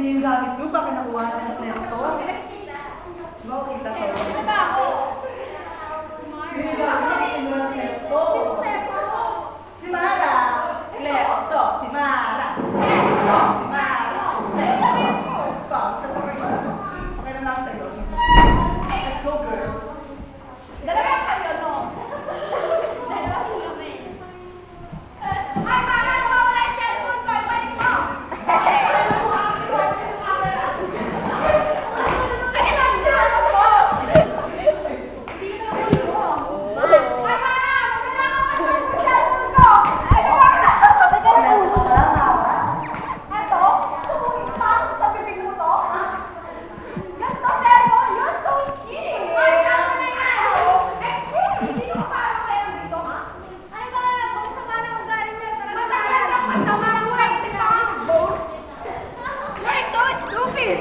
yung gamit mo, baka nakuha na ng laptop. Bawa kita sa'yo. Yung gamit mo, kinuha ng laptop. Si Mara. Laptop. Si Mara. Laptop. Si Mara. Laptop. Sa pa rin. Okay na lang sa'yo. Let's go, girls. Dalawa kayo, no? Dalawa sila na eh. Ay, mama, nawawala yung cellphone ko. Ibalik mo! Ay, lang dyan ako! Hindi na ako mo. Ay, mama, magkakakapat ko yung cellphone ko! Ay, wala! Eto? Gusto mong ipasok sa bibig mo to? Ganto, cellphone? You're so cheating! Ay, tama na yan! Excuse me, sino ka parang kayo dito, ha? Ay, ba, kung sama na ugali niya talaga. Matagal nang masama ang ugali ng mga boss. You're so stupid!